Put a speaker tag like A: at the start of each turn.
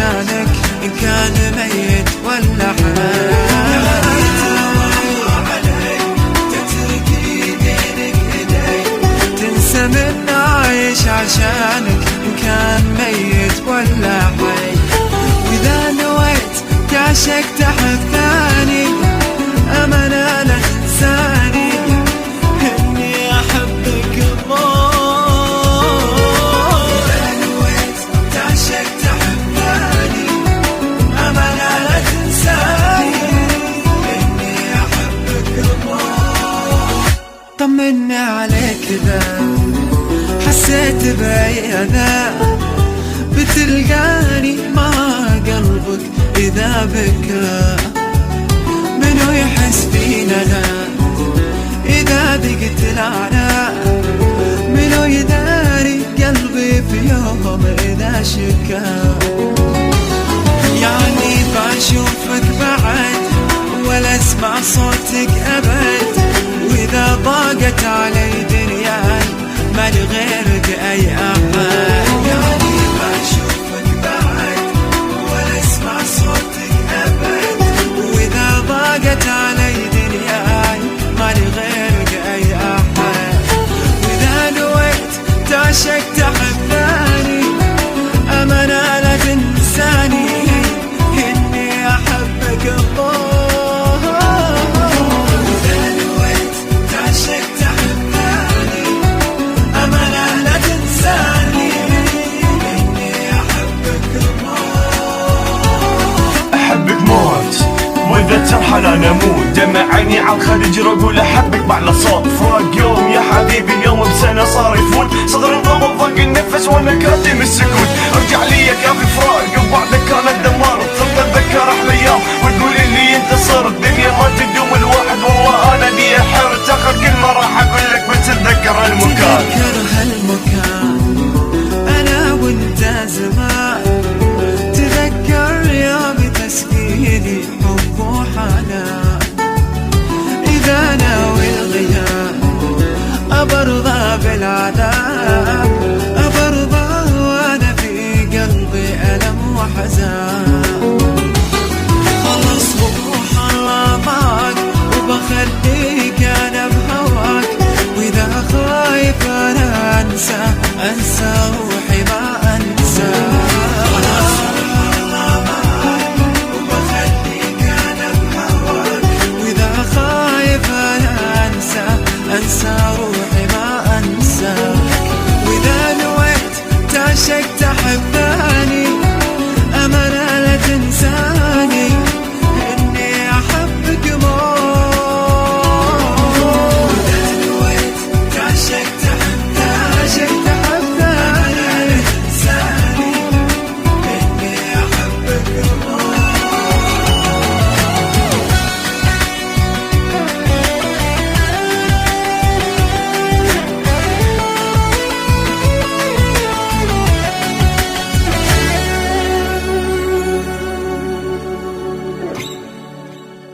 A: عشانك إن كان ميت ولا حي. تنسى من عايش عشانك إن كان ميت ولا حي. وإذا نويت تعشق تحب ثاني أمانة لا تنساني إني أحبك الله. إذا نويت تعشق تحب ثاني أمانة لا تنساني إني أحبك الله. طمني عليك إذا حسيت بأذى بتلقاني مع قلبك إذا بكى. منو يحس فينا لا إذا ضقت العناء؟ منو يداري قلبي في يوم إذا شكا؟ يعني بشوفك بعد ولا اسمع صوتك أبد. وإذا ضاقت علي دنياي ما لغيرك أي أحد. يعني بشوفك بعد ولا اسمع صوتك أبد. وإذا ضاقت علي دنياي ما لغيرك أي أحد. وإذا نويت تعشق تحب ثاني أمانة لا تنساني إني أحبك الله.
B: وإذا ترحل أنا أموت دمع عيني على الخليج أقول أحبك بعلى صوت. فراق يوم يا حبيبي اليوم بسنة صار يفوت. صدر انضم ضاق النفس وأنا كاتم السكوت. ارجع لي يا كافي فراق وبعدك كان الدم